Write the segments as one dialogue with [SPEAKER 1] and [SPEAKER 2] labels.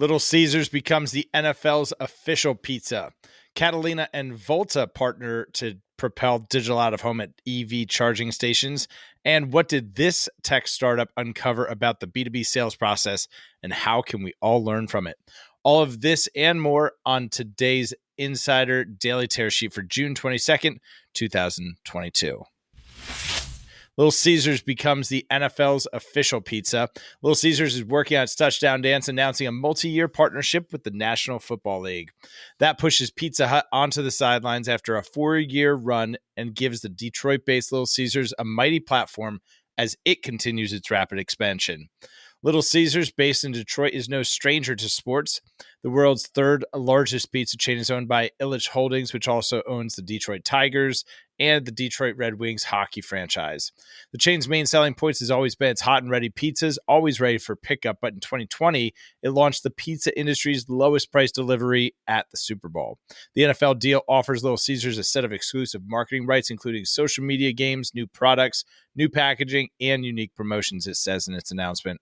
[SPEAKER 1] Little Caesars becomes the NFL's official pizza. Catalina and Volta partner to propel digital out-of-home at EV charging stations. And what did this tech startup uncover about the B2B sales process, and how can we all learn from it? All of this and more on today's Insider Daily Tear Sheet for June 22nd, 2022. Little Caesars becomes the NFL's official pizza. Little Caesars is working on its touchdown dance, announcing a multi-year partnership with the National Football League. That pushes Pizza Hut onto the sidelines after a 4-year run and gives the Detroit-based Little Caesars a mighty platform as it continues its rapid expansion. Little Caesars, based in Detroit, is no stranger to sports. The world's third largest pizza chain is owned by Illich Holdings, which also owns the Detroit Tigers and the Detroit Red Wings hockey franchise. The chain's main selling points has always been its hot and ready pizzas, always ready for pickup, but in 2020, it launched the pizza industry's lowest price delivery at the Super Bowl. The NFL deal offers Little Caesars a set of exclusive marketing rights, including social media games, new products, new packaging, and unique promotions, it says in its announcement.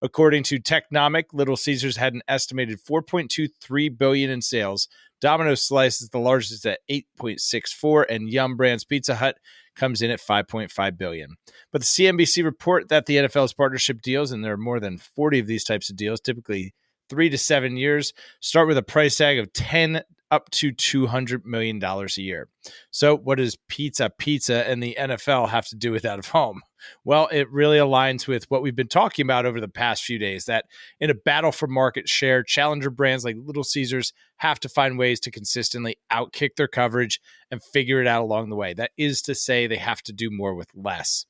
[SPEAKER 1] According to Technomic, Little Caesars had an estimated $4.23 billion in sales. Domino's Slice is the largest at $8.64, and Yum Brands Pizza Hut comes in at $5.5 billion. But the CNBC report that the NFL's partnership deals, and there are more than 40 of these types of deals, typically 3 to 7 years, start with a price tag of $10 up to $200 million a year. So what does pizza and the NFL have to do with out of home? Well, it really aligns with what we've been talking about over the past few days, that in a battle for market share, challenger brands like Little Caesars have to find ways to consistently outkick their coverage and figure it out along the way. That is to say, they have to do more with less.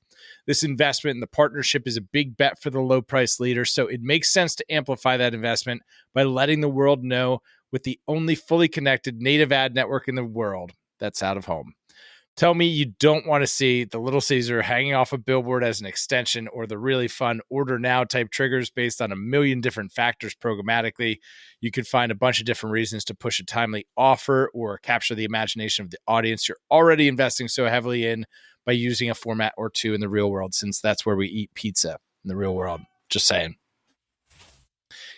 [SPEAKER 1] This investment in the partnership is a big bet for the low price leader, so it makes sense to amplify that investment by letting the world know with the only fully connected native ad network in the world that's out of home. Tell me you don't want to see the Little Caesar hanging off a billboard as an extension, or the really fun order now type triggers based on a million different factors programmatically. You could find a bunch of different reasons to push a timely offer or capture the imagination of the audience you're already investing so heavily in by using a format or two in the real world, since that's where we eat pizza in the real world. Just saying.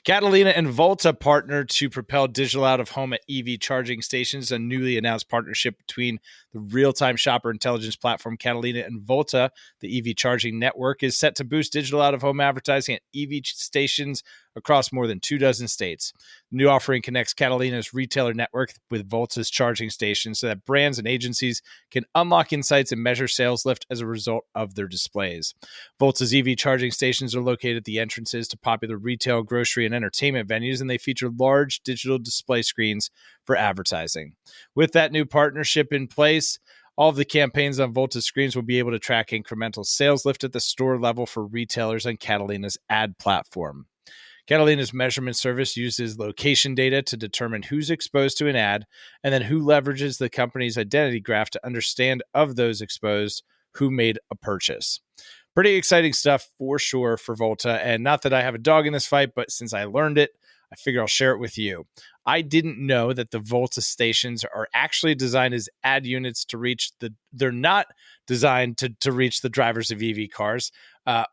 [SPEAKER 1] Catalina and Volta partner to propel digital out-of-home at EV charging stations. A newly announced partnership between the real-time shopper intelligence platform Catalina and Volta, the EV charging network, is set to boost digital out-of-home advertising at EV stations across more than 24 states. The new offering connects Catalina's retailer network with Volta's charging stations so that brands and agencies can unlock insights and measure sales lift as a result of their displays. Volta's EV charging stations are located at the entrances to popular retail, grocery, and entertainment venues, and they feature large digital display screens for advertising. With that new partnership in place, all of the campaigns on Volta screens will be able to track incremental sales lift at the store level for retailers on Catalina's ad platform. Catalina's measurement service uses location data to determine who's exposed to an ad, and then who leverages the company's identity graph to understand of those exposed who made a purchase. Pretty exciting stuff for sure for Volta, and not that I have a dog in this fight, but since I learned it, I figure I'll share it with you. I didn't know that the Volta stations are actually designed as ad units to reach they're not designed to reach the drivers of EV cars.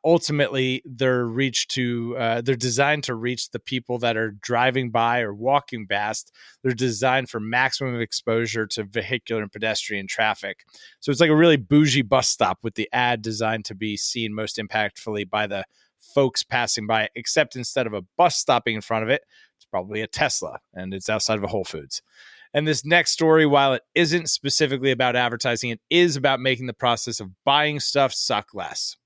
[SPEAKER 1] Ultimately, they're designed to reach the people that are driving by or walking past. They're designed for maximum exposure to vehicular and pedestrian traffic. So it's like a really bougie bus stop with the ad designed to be seen most impactfully by the folks passing by, except instead of a bus stopping in front of it, it's probably a Tesla, and it's outside of a Whole Foods. And this next story, while it isn't specifically about advertising, it is about making the process of buying stuff suck less.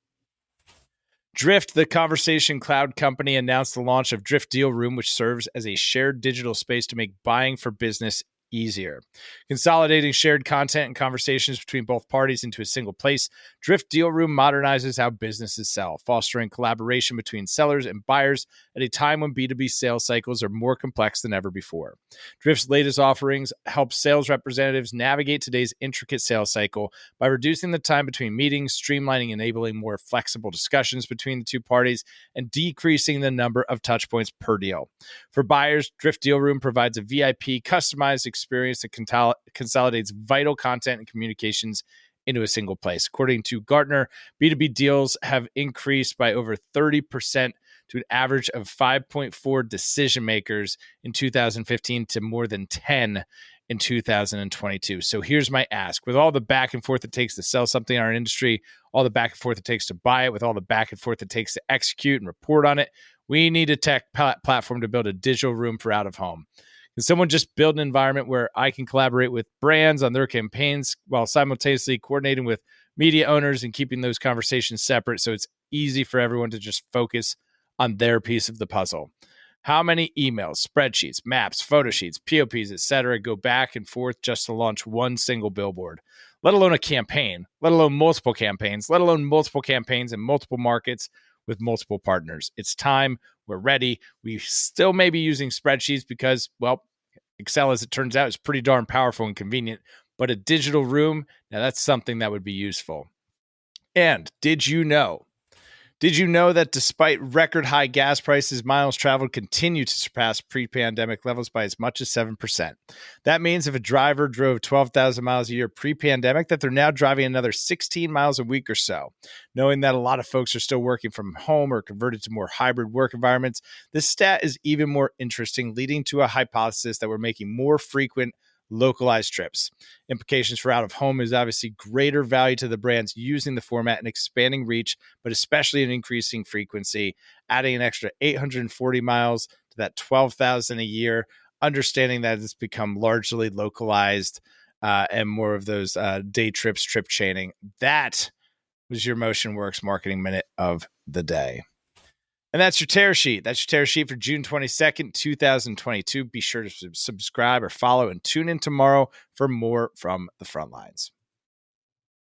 [SPEAKER 1] Drift, the conversation cloud company, announced the launch of Drift Deal Room, which serves as a shared digital space to make buying for business easier. Consolidating shared content and conversations between both parties into a single place, Drift Deal Room modernizes how businesses sell, fostering collaboration between sellers and buyers at a time when B2B sales cycles are more complex than ever before. Drift's latest offerings help sales representatives navigate today's intricate sales cycle by reducing the time between meetings, streamlining, enabling more flexible discussions between the two parties, and decreasing the number of touch points per deal. For buyers, Drift Deal Room provides a VIP customized experience that consolidates vital content and communications into a single place. According to Gartner, B2B deals have increased by over 30% to an average of 5.4 decision makers in 2015 to more than 10 in 2022. So here's my ask. With all the back and forth it takes to sell something in our industry, all the back and forth it takes to buy it, with all the back and forth it takes to execute and report on it, we need a tech platform to build a digital room for out of home. Can someone just build an environment where I can collaborate with brands on their campaigns while simultaneously coordinating with media owners and keeping those conversations separate so it's easy for everyone to just focus on their piece of the puzzle? How many emails, spreadsheets, maps, photo sheets, POPs, etc. go back and forth just to launch one single billboard, let alone a campaign, let alone multiple campaigns, let alone multiple campaigns in multiple markets with multiple partners? It's time. We're ready. We still may be using spreadsheets because, well, Excel, as it turns out, is pretty darn powerful and convenient, but a digital room, now that's something that would be useful. And did you know that despite record high gas prices, miles traveled continue to surpass pre-pandemic levels by as much as 7%? That means if a driver drove 12,000 miles a year pre-pandemic, that they're now driving another 16 miles a week or so. Knowing that a lot of folks are still working from home or converted to more hybrid work environments, this stat is even more interesting, leading to a hypothesis that we're making more frequent localized trips. Implications for out of home is obviously greater value to the brands using the format and expanding reach, but especially an increasing frequency, adding an extra 840 miles to that 12,000 a year, understanding that it's become largely localized and more of those day trips, trip chaining. That was your MotionWorks Marketing Minute of the day. And that's your tear sheet. That's your tear sheet for June 22nd, 2022. Be sure to subscribe or follow and tune in tomorrow for more from the front lines.